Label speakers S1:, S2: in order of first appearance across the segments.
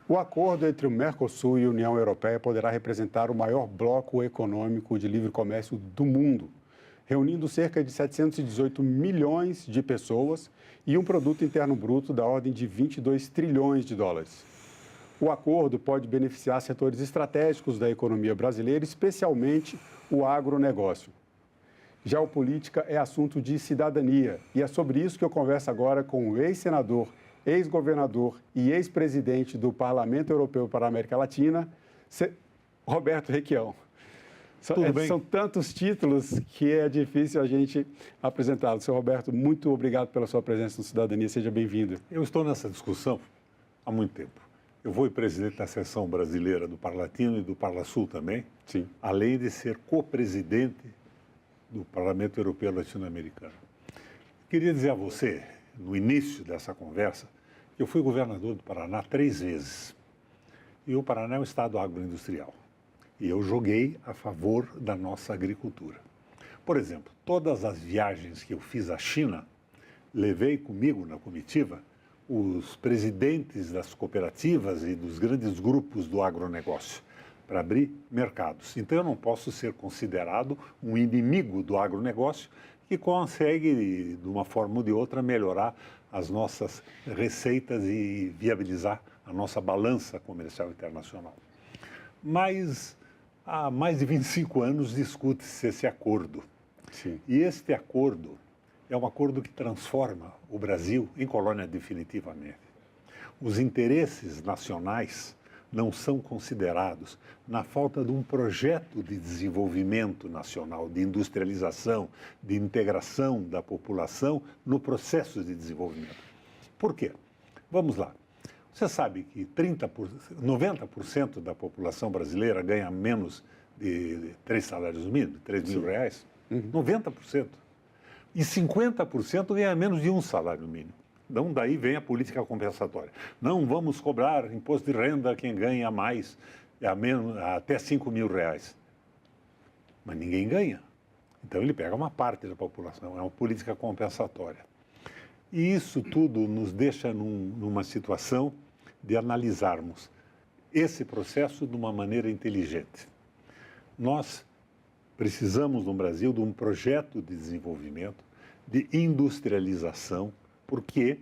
S1: O acordo entre o Mercosul e a União Europeia poderá representar o maior bloco econômico de livre comércio do mundo, reunindo cerca de 718 milhões de pessoas e um produto interno bruto da ordem de 22 trilhões de dólares. O acordo pode beneficiar setores estratégicos da economia brasileira, especialmente o agronegócio. Geopolítica é assunto de cidadania e é sobre isso que eu converso agora com o ex-senador, ex-governador e ex-presidente do Parlamento Europeu para a América Latina, Roberto Requião. São tantos títulos que é difícil a gente apresentá-los. Seu Roberto, muito obrigado pela sua presença no Cidadania. Seja bem-vindo.
S2: Eu estou nessa discussão há muito tempo. Eu fui presidente da seção brasileira do Parlatino e do Parlasul também,
S1: sim,
S2: além de ser co-presidente do Parlamento Europeu Latino-Americano. Queria dizer a você, no início dessa conversa, que eu fui governador do Paraná 3 vezes. E o Paraná é um estado agroindustrial. E eu joguei a favor da nossa agricultura. Por exemplo, todas as viagens que eu fiz à China, levei comigo na comitiva os presidentes das cooperativas e dos grandes grupos do agronegócio para abrir mercados. Então, eu não posso ser considerado um inimigo do agronegócio que consegue, de uma forma ou de outra, melhorar as nossas receitas e viabilizar a nossa balança comercial internacional. Mas há mais de 25 anos discute-se esse acordo.
S1: Sim.
S2: E este acordo é um acordo que transforma o Brasil em colônia definitivamente. Os interesses nacionais não são considerados na falta de um projeto de desenvolvimento nacional, de industrialização, de integração da população no processo de desenvolvimento. Por quê? Vamos lá. Você sabe que 90% da população brasileira ganha menos de 3 salários mínimos, 3 mil reais? 90%. E 50% ganha menos de 1 salário mínimo. Então, daí vem a política compensatória. Não vamos cobrar imposto de renda a quem ganha mais, até 5 mil reais. Mas ninguém ganha. Então, ele pega uma parte da população, é uma política compensatória. E isso tudo nos deixa numa situação de analisarmos esse processo de uma maneira inteligente. Nós precisamos, no Brasil, de um projeto de desenvolvimento, de industrialização, porque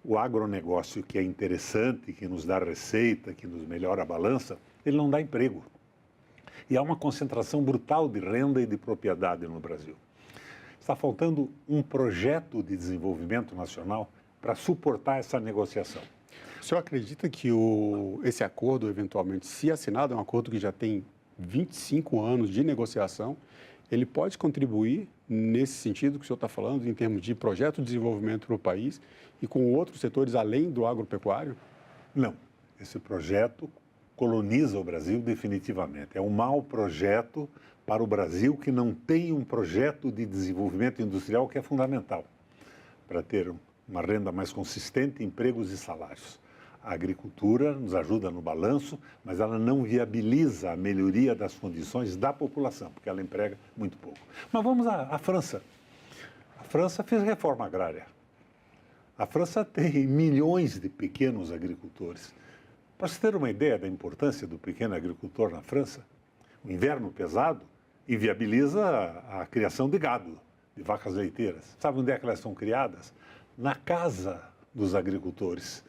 S2: o agronegócio, que é interessante, que nos dá receita, que nos melhora a balança, ele não dá emprego. E há uma concentração brutal de renda e de propriedade no Brasil. Está faltando um projeto de desenvolvimento nacional para suportar essa negociação.
S1: O senhor acredita que esse acordo, eventualmente, se assinado, é um acordo que já tem 25 anos de negociação, ele pode contribuir nesse sentido que o senhor está falando, em termos de projeto de desenvolvimento para o país e com outros setores além do agropecuário?
S2: Não. Esse projeto coloniza o Brasil definitivamente. É um mau projeto para o Brasil que não tem um projeto de desenvolvimento industrial que é fundamental para ter uma renda mais consistente, empregos e salários. A agricultura nos ajuda no balanço, mas ela não viabiliza a melhoria das condições da população, porque ela emprega muito pouco. Mas vamos à França. A França fez reforma agrária. A França tem milhões de pequenos agricultores. Para você ter uma ideia da importância do pequeno agricultor na França, o inverno pesado inviabiliza a criação de gado, de vacas leiteiras. Sabe onde é que elas são criadas? Na casa dos agricultores.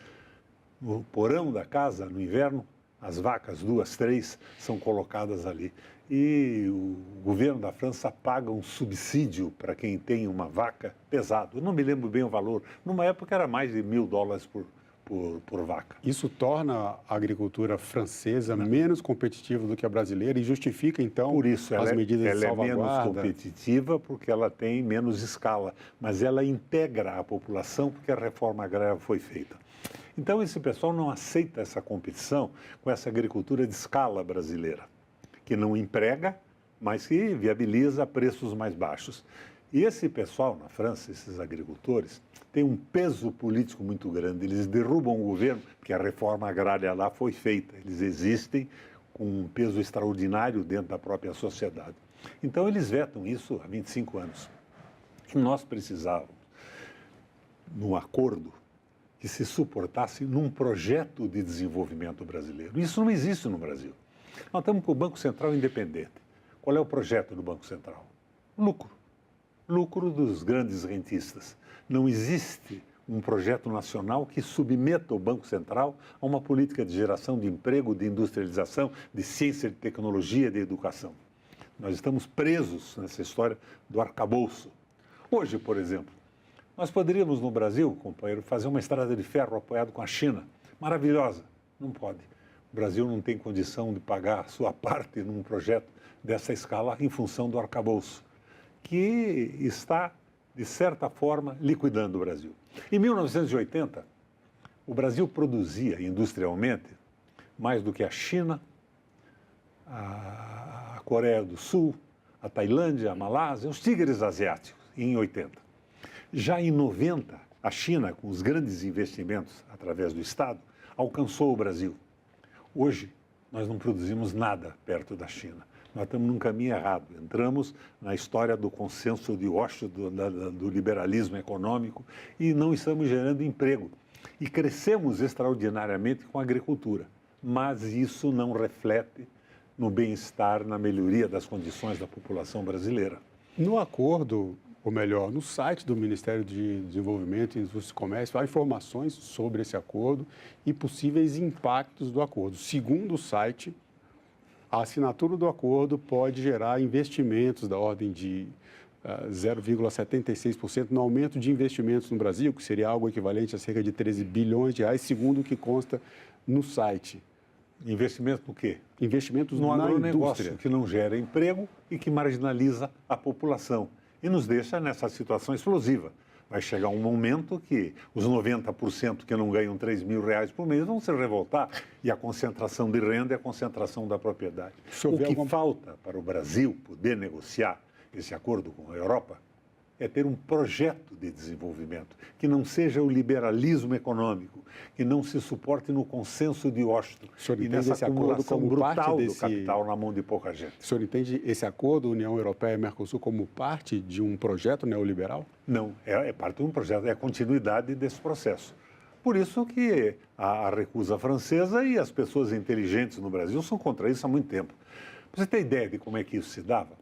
S2: No porão da casa, no inverno, as vacas, 2, 3, são colocadas ali. E o governo da França paga um subsídio para quem tem uma vaca pesado. Eu não me lembro bem o valor. Numa época era mais de $1.000 por vaca.
S1: Isso torna a agricultura francesa menos competitiva do que a brasileira e justifica, então,
S2: por isso,
S1: as medidas de salvaguarda?
S2: Ela é menos competitiva porque ela tem menos escala, mas ela integra a população porque a reforma agrária foi feita. Então, esse pessoal não aceita essa competição com essa agricultura de escala brasileira, que não emprega, mas que viabiliza preços mais baixos. E esse pessoal na França, esses agricultores, tem um peso político muito grande. Eles derrubam o governo, porque a reforma agrária lá foi feita. Eles existem com um peso extraordinário dentro da própria sociedade. Então, eles vetam isso há 25 anos. E nós precisávamos num acordo que se suportasse num projeto de desenvolvimento brasileiro. Isso não existe no Brasil. Nós estamos com o Banco Central independente. Qual é o projeto do Banco Central? Lucro. Lucro dos grandes rentistas. Não existe um projeto nacional que submeta o Banco Central a uma política de geração de emprego, de industrialização, de ciência, de tecnologia, de educação. Nós estamos presos nessa história do arcabouço. Hoje, por exemplo, nós poderíamos no Brasil, companheiro, fazer uma estrada de ferro apoiado com a China. Maravilhosa. Não pode. O Brasil não tem condição de pagar a sua parte num projeto dessa escala em função do arcabouço, que está, de certa forma, liquidando o Brasil. Em 1980, o Brasil produzia industrialmente mais do que a China, a Coreia do Sul, a Tailândia, a Malásia, os tigres asiáticos, em 80. Já em 90, a China, com os grandes investimentos através do Estado, alcançou o Brasil. Hoje, nós não produzimos nada perto da China. Nós estamos num caminho errado. Entramos na história do consenso de Washington, do liberalismo econômico, e não estamos gerando emprego. E crescemos extraordinariamente com a agricultura, mas isso não reflete no bem-estar, na melhoria das condições da população brasileira.
S1: No acordo, ou melhor, no site do Ministério de Desenvolvimento, Indústria e Comércio, há informações sobre esse acordo e possíveis impactos do acordo. Segundo o site, a assinatura do acordo pode gerar investimentos da ordem de 0,76% no aumento de investimentos no Brasil, que seria algo equivalente a cerca de 13 bilhões de reais, segundo o que consta no site.
S2: Investimento no quê?
S1: Investimentos
S2: no
S1: na
S2: agronegócio,
S1: indústria,
S2: que não gera emprego e que marginaliza a população. E nos deixa nessa situação explosiva. Vai chegar um momento que os 90% que não ganham 3 mil reais por mês vão se revoltar, e a concentração de renda é a concentração da propriedade. O que falta para o Brasil poder negociar esse acordo com a Europa é ter um projeto de desenvolvimento que não seja o liberalismo econômico, que não se suporte no consenso de Washington e nessa acumulação brutal do capital na mão de pouca gente.
S1: O senhor entende esse acordo União Europeia e Mercosul como parte de um projeto neoliberal?
S2: Não, é parte de um projeto, é a continuidade desse processo. Por isso que a recusa francesa e as pessoas inteligentes no Brasil são contra isso há muito tempo. Para você ter ideia de como é que isso se dava,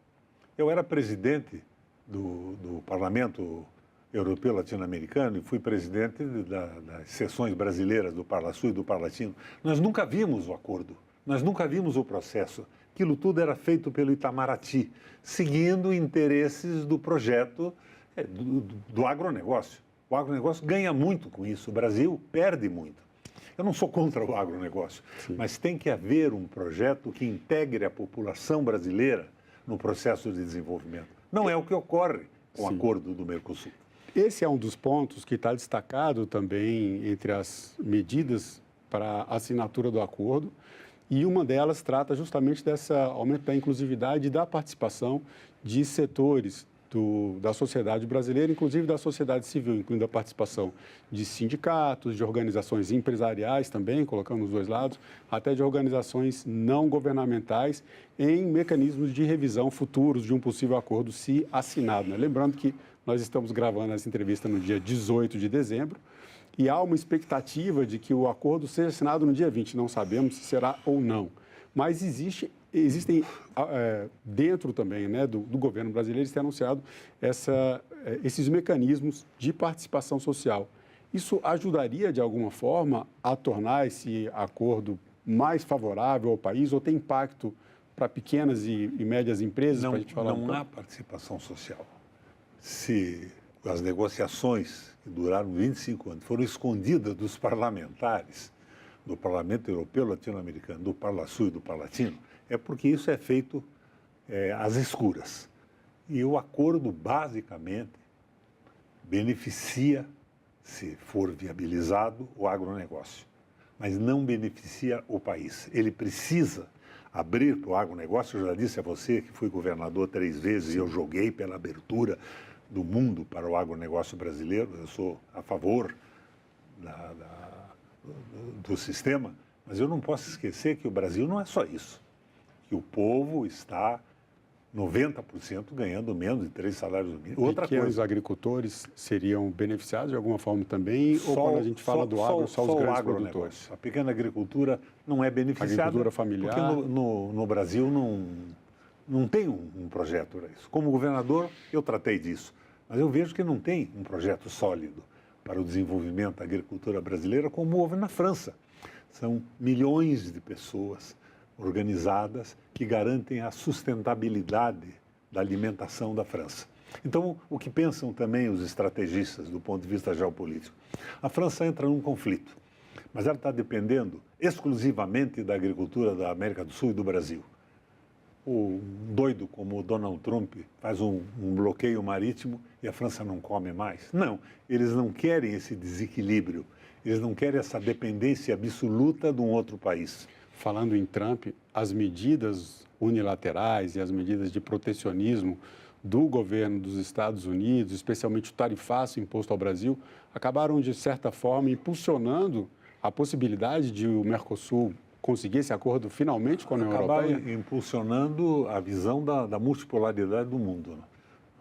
S2: eu era presidente do Parlamento Europeu Latino-Americano e fui presidente das seções brasileiras do Parlasul e do Parlatino. Nós nunca vimos o acordo, nós nunca vimos o processo. Aquilo tudo era feito pelo Itamaraty, seguindo interesses do projeto do agronegócio. O agronegócio ganha muito com isso, o Brasil perde muito. Eu não sou contra o agronegócio, sim, mas tem que haver um projeto que integre a população brasileira no processo de desenvolvimento. Não é o que ocorre com o acordo do Mercosul.
S1: Esse é um dos pontos que está destacado também entre as medidas para a assinatura do acordo, e uma delas trata justamente desse aumento da inclusividade e da participação de setores da sociedade brasileira, inclusive da sociedade civil, incluindo a participação de sindicatos, de organizações empresariais também, colocando os dois lados, até de organizações não governamentais, em mecanismos de revisão futuros de um possível acordo se assinado, né? Lembrando que nós estamos gravando essa entrevista no dia 18 de dezembro e há uma expectativa de que o acordo seja assinado no dia 20, não sabemos se será ou não. Mas existem dentro também, né, do governo brasileiro, tem anunciado esses mecanismos de participação social. Isso ajudaria, de alguma forma, a tornar esse acordo mais favorável ao país ou tem impacto para pequenas e médias empresas?
S2: Não há participação social. Se as negociações que duraram 25 anos foram escondidas dos parlamentares do Parlamento Europeu Latino-Americano, do Parlasul e do Parlatino, é porque isso é feito às escuras. E o acordo, basicamente, beneficia, se for viabilizado, o agronegócio, mas não beneficia o país. Ele precisa abrir para o agronegócio. Eu já disse a você que fui governador 3 vezes e eu joguei pela abertura do mundo para o agronegócio brasileiro. Eu sou a favor do sistema, mas eu não posso esquecer que o Brasil não é só isso, que o povo está 90% ganhando menos de 3 salários mínimos. Outra
S1: Pequenos
S2: coisa,
S1: agricultores seriam beneficiados de alguma forma também? Ou quando a gente fala do agro, só os grandes produtores?
S2: A pequena agricultura não é beneficiada.
S1: Agricultura familiar.
S2: Porque no Brasil não tem um projeto para isso. Como governador, eu tratei disso. Mas eu vejo que não tem um projeto sólido para o desenvolvimento da agricultura brasileira, como houve na França. São milhões de pessoas organizadas que garantem a sustentabilidade da alimentação da França. Então, o que pensam também os estrategistas do ponto de vista geopolítico? A França entra num conflito, mas ela está dependendo exclusivamente da agricultura da América do Sul e do Brasil. O doido como o Donald Trump faz um bloqueio marítimo e a França não come mais? Não, eles não querem esse desequilíbrio, eles não querem essa dependência absoluta de um outro país.
S1: Falando em Trump, as medidas unilaterais e as medidas de protecionismo do governo dos Estados Unidos, especialmente o tarifaço imposto ao Brasil, acabaram, de certa forma, impulsionando a possibilidade de o Mercosul conseguir esse acordo finalmente com a União Europeia?
S2: Acabaram impulsionando a visão da multipolaridade do mundo. Né?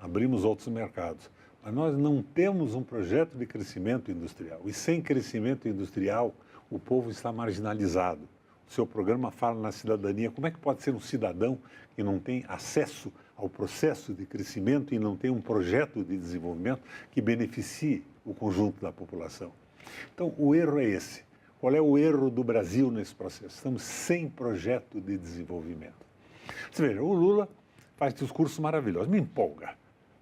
S2: Abrimos outros mercados. Mas nós não temos um projeto de crescimento industrial. E sem crescimento industrial, o povo está marginalizado. O seu programa fala na cidadania. Como é que pode ser um cidadão que não tem acesso ao processo de crescimento e não tem um projeto de desenvolvimento que beneficie o conjunto da população? Então, o erro é esse. Qual é o erro do Brasil nesse processo? Estamos sem projeto de desenvolvimento. Você veja, o Lula faz discursos maravilhosos, me empolga.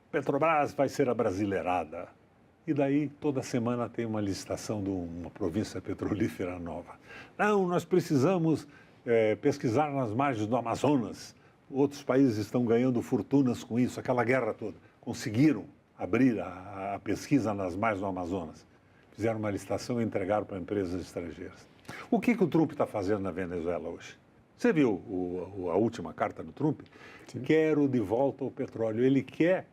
S2: Petrobras vai ser abrasileirada. E daí, toda semana tem uma licitação de uma província petrolífera nova. Não, nós precisamos pesquisar nas margens do Amazonas. Outros países estão ganhando fortunas com isso, aquela guerra toda. Conseguiram abrir a pesquisa nas margens do Amazonas. Fizeram uma licitação e entregaram para empresas estrangeiras. O que o Trump está fazendo na Venezuela hoje? Você viu a última carta do Trump? Sim. Quero de volta o petróleo. Ele quer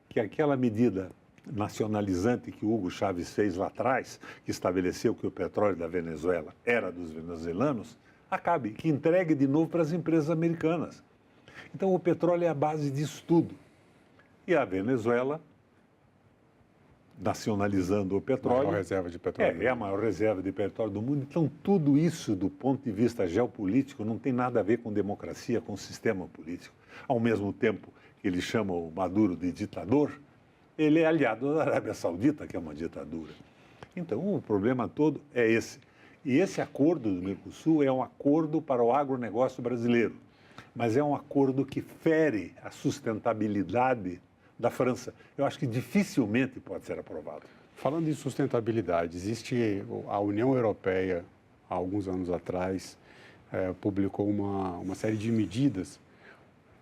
S2: que aquela medida nacionalizante que Hugo Chávez fez lá atrás, que estabeleceu que o petróleo da Venezuela era dos venezuelanos, acabe, que entregue de novo para as empresas americanas. Então, o petróleo é a base disso tudo. E a Venezuela, nacionalizando o petróleo...
S1: A maior reserva de petróleo.
S2: É a maior reserva de petróleo do mundo. Então, tudo isso, do ponto de vista geopolítico, não tem nada a ver com democracia, com sistema político. Ao mesmo tempo que ele chama o Maduro de ditador, ele é aliado da Arábia Saudita, que é uma ditadura. Então, o problema todo é esse. E esse acordo do Mercosul é um acordo para o agronegócio brasileiro, mas é um acordo que fere a sustentabilidade da França. Eu acho que dificilmente pode ser aprovado.
S1: Falando em sustentabilidade, existe a União Europeia, há alguns anos atrás, publicou uma série de medidas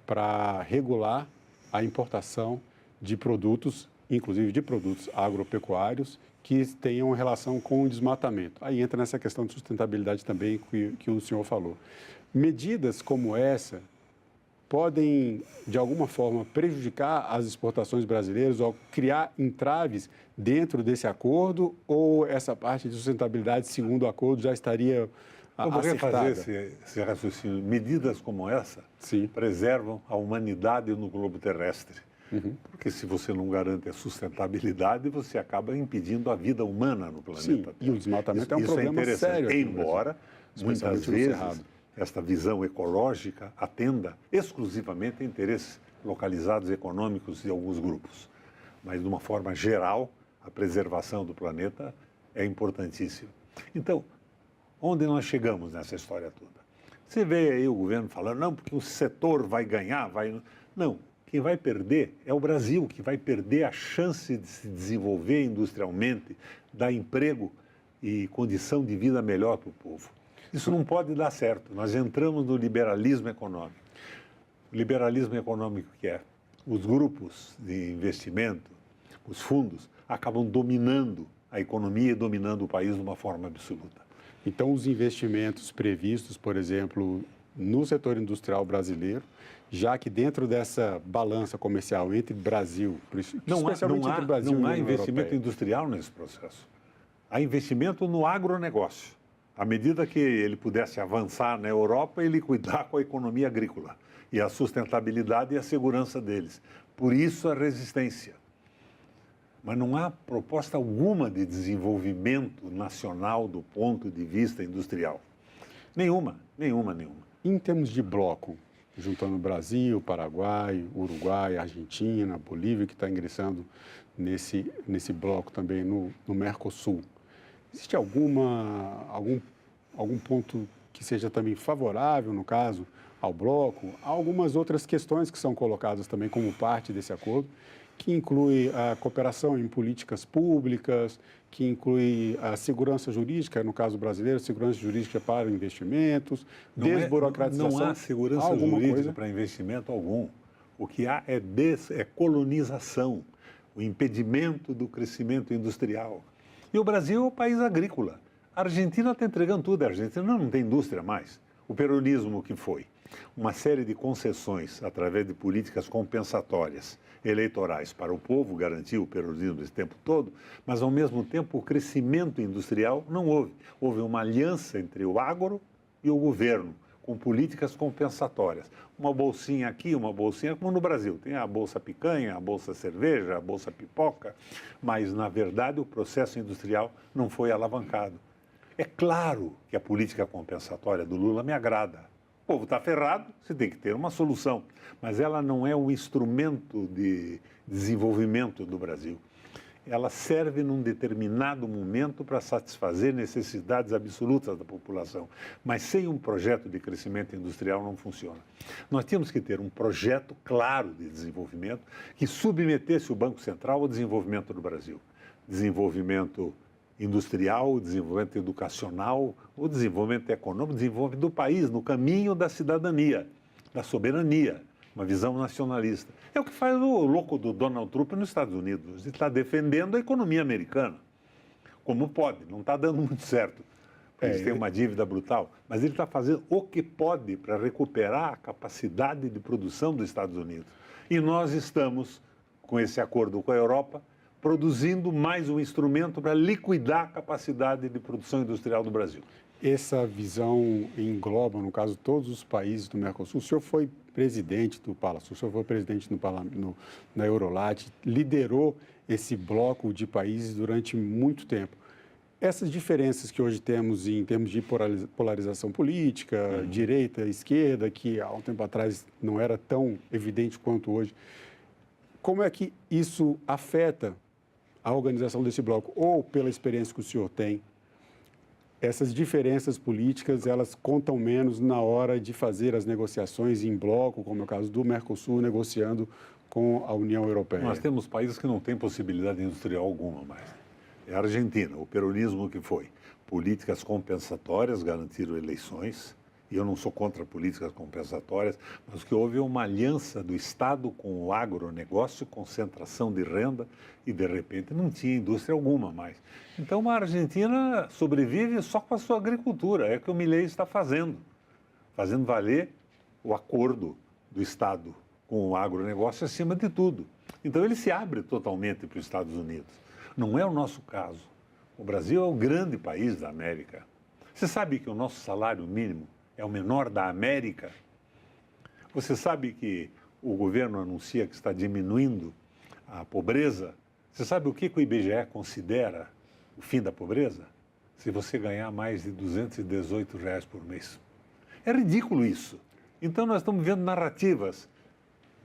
S1: para regular a importação de produtos, inclusive de produtos agropecuários, que tenham relação com o desmatamento. Aí entra nessa questão de sustentabilidade também que o senhor falou. Medidas como essa podem, de alguma forma, prejudicar as exportações brasileiras ou criar entraves dentro desse acordo, ou essa parte de sustentabilidade, segundo o acordo, já estaria acertada?
S2: Vamos refazer esse raciocínio. Medidas como essa preservam a humanidade no globo terrestre. Uhum. Porque se você não garante a sustentabilidade, você acaba impedindo a vida humana no planeta.
S1: Sim, e o desmatamento é um problema sério.
S2: Embora, muitas vezes, esta visão ecológica atenda exclusivamente a interesses localizados econômicos de alguns grupos. Mas, de uma forma geral, a preservação do planeta é importantíssima. Então, onde nós chegamos nessa história toda? Você vê aí o governo falando, não, porque o setor vai ganhar, vai... Não. Quem vai perder é o Brasil, que vai perder a chance de se desenvolver industrialmente, dar emprego e condição de vida melhor para o povo. Isso não pode dar certo. Nós entramos no liberalismo econômico. O liberalismo econômico que é os grupos de investimento, os fundos, acabam dominando a economia e dominando o país de uma forma absoluta.
S1: Então, os investimentos previstos, por exemplo, no setor industrial brasileiro, já que dentro dessa balança comercial entre Brasil, especialmente entre Brasil e União Europeia,
S2: investimento industrial nesse processo. Há investimento no agronegócio. À medida que ele pudesse avançar na Europa e liquidar com a economia agrícola e a sustentabilidade e a segurança deles. Por isso a resistência. Mas não há proposta alguma de desenvolvimento nacional do ponto de vista industrial. Nenhuma.
S1: Em termos de bloco, juntando Brasil, Paraguai, Uruguai, Argentina, Bolívia, que está ingressando nesse bloco também no Mercosul, existe algum ponto que seja também favorável, no caso, ao bloco? Há algumas outras questões que são colocadas também como parte desse acordo, que inclui a cooperação em políticas públicas, que inclui a segurança jurídica, no caso brasileiro, segurança jurídica para investimentos, desburocratização.
S2: Não há segurança jurídica para investimento algum. O que há é colonização, o impedimento do crescimento industrial. E o Brasil é um país agrícola. A Argentina está entregando tudo. A Argentina não tem indústria mais. O peronismo que foi uma série de concessões através de políticas compensatórias eleitorais para o povo, garantiu o peronismo esse tempo todo, mas ao mesmo tempo o crescimento industrial não houve. Houve uma aliança entre o agro e o governo, com políticas compensatórias. Uma bolsinha aqui, uma bolsinha, como no Brasil. Tem a bolsa picanha, a bolsa cerveja, a bolsa pipoca, mas na verdade o processo industrial não foi alavancado. É claro que a política compensatória do Lula me agrada. O povo está ferrado, você tem que ter uma solução. Mas ela não é um instrumento de desenvolvimento do Brasil. Ela serve num determinado momento para satisfazer necessidades absolutas da população. Mas sem um projeto de crescimento industrial não funciona. Nós tínhamos que ter um projeto claro de desenvolvimento que submetesse o Banco Central ao desenvolvimento do Brasil. Desenvolvimento industrial, o desenvolvimento educacional, o desenvolvimento econômico, o desenvolvimento do país no caminho da cidadania, da soberania, uma visão nacionalista. É o que faz o louco do Donald Trump nos Estados Unidos. Ele está defendendo a economia americana, como pode, não está dando muito certo. Eles têm uma dívida brutal, mas ele está fazendo o que pode para recuperar a capacidade de produção dos Estados Unidos. E nós estamos, com esse acordo com a Europa, produzindo mais um instrumento para liquidar a capacidade de produção industrial do Brasil.
S1: Essa visão engloba, no caso, todos os países do Mercosul. O senhor foi presidente do Palasul, o senhor foi presidente na Eurolat, liderou esse bloco de países durante muito tempo. Essas diferenças que hoje temos em termos de polarização política, direita, esquerda, que há um tempo atrás não era tão evidente quanto hoje, como é que isso afeta a organização desse bloco? Ou, pela experiência que o senhor tem, essas diferenças políticas, elas contam menos na hora de fazer as negociações em bloco, como é o caso do Mercosul, negociando com a União Europeia?
S2: Nós temos países que não têm possibilidade industrial alguma mais. É a Argentina, o peronismo que foi. Políticas compensatórias garantiram eleições, e eu não sou contra políticas compensatórias, mas que houve uma aliança do Estado com o agronegócio, concentração de renda, e de repente não tinha indústria alguma mais. Então a Argentina sobrevive só com a sua agricultura, é o que o Milei está fazendo valer o acordo do Estado com o agronegócio acima de tudo. Então ele se abre totalmente para os Estados Unidos. Não é o nosso caso. O Brasil é o grande país da América. Você sabe que o nosso salário mínimo é o menor da América? Você sabe que o governo anuncia que está diminuindo a pobreza? Você sabe o que o IBGE considera o fim da pobreza? Se você ganhar mais de R$ 218 por mês. É ridículo isso. Então nós estamos vendo narrativas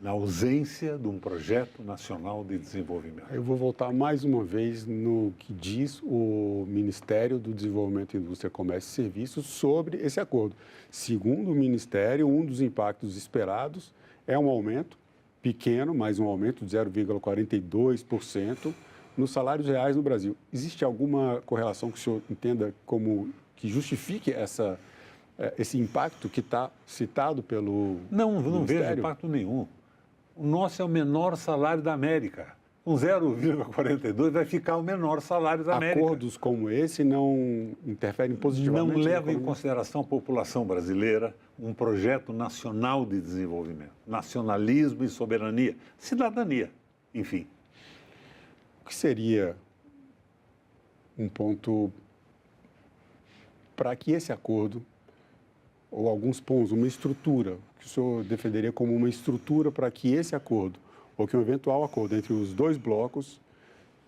S2: na ausência de um projeto nacional de desenvolvimento.
S1: Eu vou voltar mais uma vez no que diz o Ministério do Desenvolvimento, Indústria, Comércio e Serviços sobre esse acordo. Segundo o Ministério, um dos impactos esperados é um aumento pequeno, mas um aumento de 0,42% nos salários reais no Brasil. Existe alguma correlação que o senhor entenda como que justifique esse impacto que está citado pelo
S2: Não
S1: Ministério?
S2: vejo impacto nenhum. O nosso é o menor salário da América. Com 0,42 vai ficar o menor salário da América.
S1: Acordos como esse não interferem positivamente?
S2: Não levam em consideração a população brasileira, um projeto nacional de desenvolvimento, nacionalismo e soberania, cidadania, enfim.
S1: O que seria um ponto para que esse acordo, ou alguns pontos, uma estrutura, que o senhor defenderia como uma estrutura para que esse acordo, ou que um eventual acordo entre os dois blocos,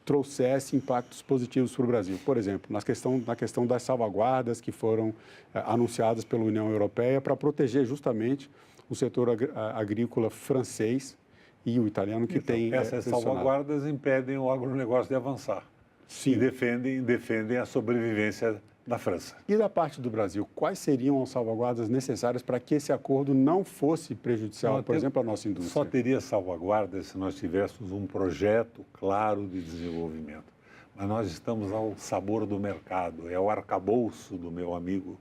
S1: trouxesse impactos positivos para o Brasil? Por exemplo, na questão das salvaguardas que foram anunciadas pela União Europeia para proteger justamente o setor agrícola francês e o italiano que
S2: então,
S1: tem
S2: essas salvaguardas impedem o agronegócio de avançar.
S1: Sim.
S2: E defendem a sobrevivência da França.
S1: E da parte do Brasil, quais seriam as salvaguardas necessárias para que esse acordo não fosse prejudicial, por exemplo, à nossa indústria?
S2: Só teria salvaguardas se nós tivéssemos um projeto claro de desenvolvimento. Mas nós estamos ao sabor do mercado, é o arcabouço do meu amigo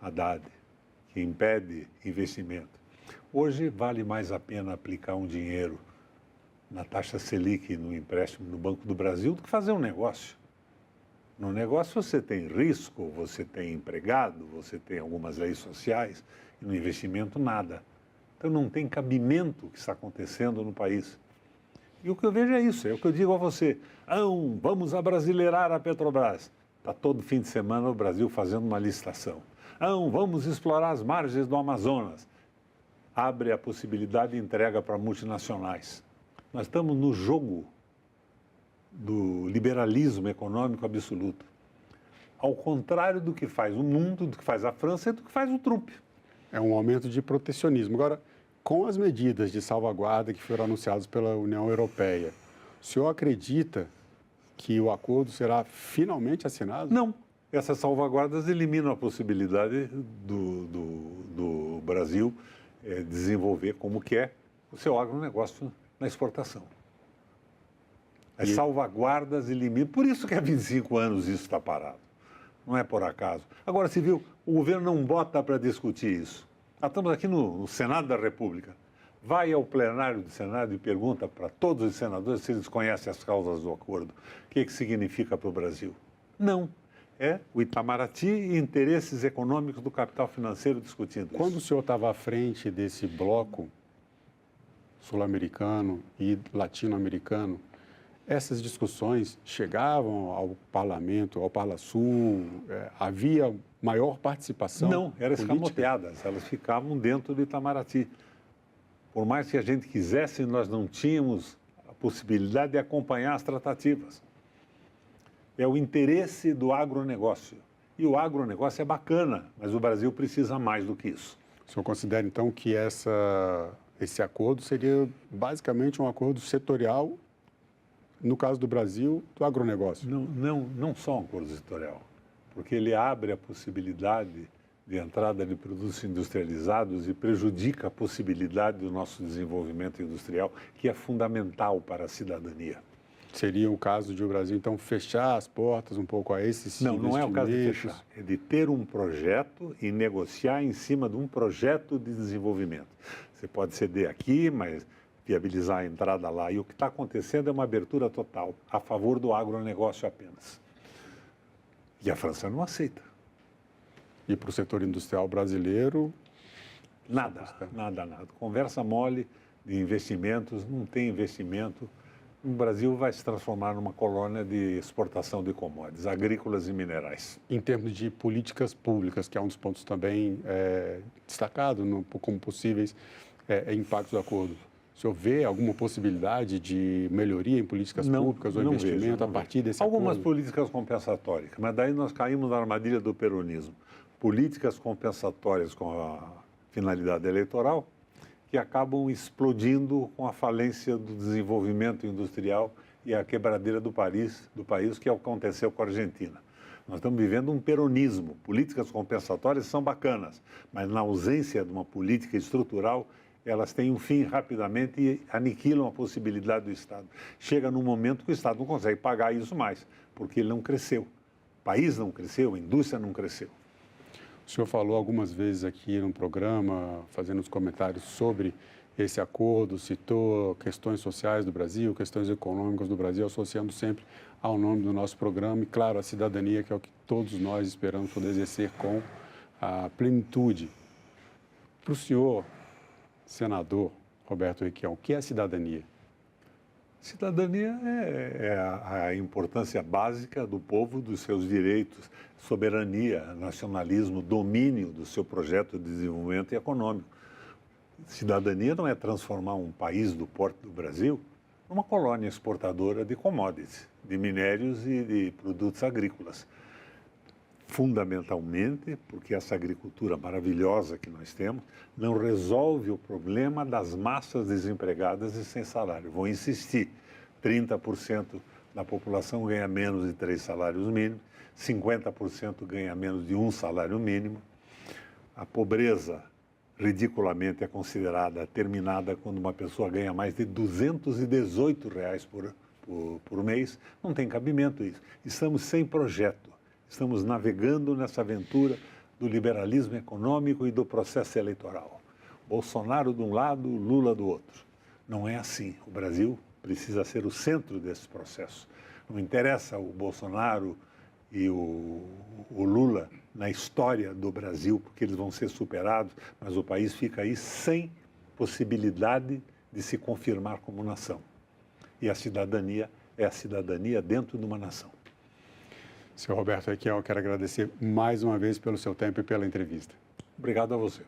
S2: Haddad, que impede investimento. Hoje vale mais a pena aplicar um dinheiro na taxa Selic, no empréstimo no Banco do Brasil, do que fazer um negócio. No negócio você tem risco, você tem empregado, você tem algumas leis sociais, e no investimento nada. Então não tem cabimento o que está acontecendo no país. E o que eu vejo é isso, é o que eu digo a você. Vamos abrasileirar a Petrobras. Está todo fim de semana o Brasil fazendo uma licitação. Vamos explorar as margens do Amazonas. Abre a possibilidade de entrega para multinacionais. Nós estamos no jogo do liberalismo econômico absoluto. Ao contrário do que faz o mundo, do que faz a França e do que faz o Trump.
S1: É um aumento de protecionismo. Agora, com as medidas de salvaguarda que foram anunciadas pela União Europeia, o senhor acredita que o acordo será finalmente assinado?
S2: Não. Essas salvaguardas eliminam a possibilidade do Brasil desenvolver como quer o seu agronegócio na exportação. As salvaguardas eliminam. Por isso que há 25 anos isso está parado. Não é por acaso. Agora, se viu, o governo não bota para discutir isso. Nós estamos aqui no Senado da República. Vai ao plenário do Senado e pergunta para todos os senadores se eles conhecem as causas do acordo. O que significa para o Brasil? Não. É o Itamaraty e interesses econômicos do capital financeiro discutindo isso.
S1: Quando o senhor estava à frente desse bloco sul-americano e latino-americano, essas discussões chegavam ao parlamento, ao Parlasul? Havia maior participação?
S2: Não, eram
S1: política?
S2: escamoteadas, elas ficavam dentro do Itamaraty. Por mais que a gente quisesse, nós não tínhamos a possibilidade de acompanhar as tratativas. É o interesse do agronegócio. E o agronegócio é bacana, mas o Brasil precisa mais do que isso.
S1: O senhor considera, então, que esse acordo seria basicamente um acordo setorial, no caso do Brasil, do agronegócio?
S2: Não só um acordo setorial, porque ele abre a possibilidade de entrada de produtos industrializados e prejudica a possibilidade do nosso desenvolvimento industrial, que é fundamental para a cidadania.
S1: Seria o caso de o Brasil, então, fechar as portas um pouco a esses investimentos?
S2: Não é o caso de fechar, é de ter um projeto e negociar em cima de um projeto de desenvolvimento. Você pode ceder aqui, mas viabilizar a entrada lá. E o que está acontecendo é uma abertura total a favor do agronegócio apenas. E a França não aceita.
S1: E para o setor industrial brasileiro?
S2: Nada. Conversa mole de investimentos, não tem investimento. O Brasil vai se transformar numa colônia de exportação de commodities agrícolas e minerais.
S1: Em termos de políticas públicas, que é um dos pontos também destacado como possíveis impactos do acordo, o senhor vê alguma possibilidade de melhoria em políticas públicas ou investimento a partir desse acordo?
S2: Algumas políticas compensatórias, mas daí nós caímos na armadilha do peronismo. Políticas compensatórias com a finalidade eleitoral que acabam explodindo com a falência do desenvolvimento industrial e a quebradeira do país, que aconteceu com a Argentina. Nós estamos vivendo um peronismo. Políticas compensatórias são bacanas, mas na ausência de uma política estrutural, elas têm um fim rapidamente e aniquilam a possibilidade do Estado. Chega num momento que o Estado não consegue pagar isso mais, porque ele não cresceu. O país não cresceu, a indústria não cresceu.
S1: O senhor falou algumas vezes aqui no programa, fazendo os comentários sobre esse acordo, citou questões sociais do Brasil, questões econômicas do Brasil, associando sempre ao nome do nosso programa e, claro, a cidadania, que é o que todos nós esperamos poder exercer com a plenitude. Para o senhor, senador Roberto Requião, o que é cidadania?
S2: Cidadania é a importância básica do povo, dos seus direitos, soberania, nacionalismo, domínio do seu projeto de desenvolvimento econômico. Cidadania não é transformar um país do porte do Brasil numa colônia exportadora de commodities, de minérios e de produtos agrícolas. Fundamentalmente, porque essa agricultura maravilhosa que nós temos não resolve o problema das massas desempregadas e sem salário. Vou insistir, 30% da população ganha menos de 3 salários mínimos, 50% ganha menos de 1 salário mínimo. A pobreza, ridiculamente, é considerada terminada quando uma pessoa ganha mais de R$ 218 por mês. Não tem cabimento isso. Estamos sem projeto. Estamos navegando nessa aventura do liberalismo econômico e do processo eleitoral. Bolsonaro de um lado, Lula do outro. Não é assim. O Brasil precisa ser o centro desse processo. Não interessa o Bolsonaro e o Lula na história do Brasil, porque eles vão ser superados, mas o país fica aí sem possibilidade de se confirmar como nação. E a cidadania é a cidadania dentro de uma nação.
S1: Senhor Roberto Requião, eu quero agradecer mais uma vez pelo seu tempo e pela entrevista.
S2: Obrigado a você.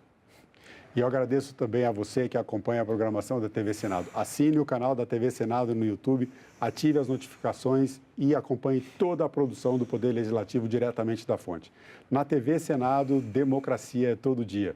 S1: E eu agradeço também a você que acompanha a programação da TV Senado. Assine o canal da TV Senado no YouTube, ative as notificações e acompanhe toda a produção do Poder Legislativo diretamente da fonte. Na TV Senado, democracia é todo dia.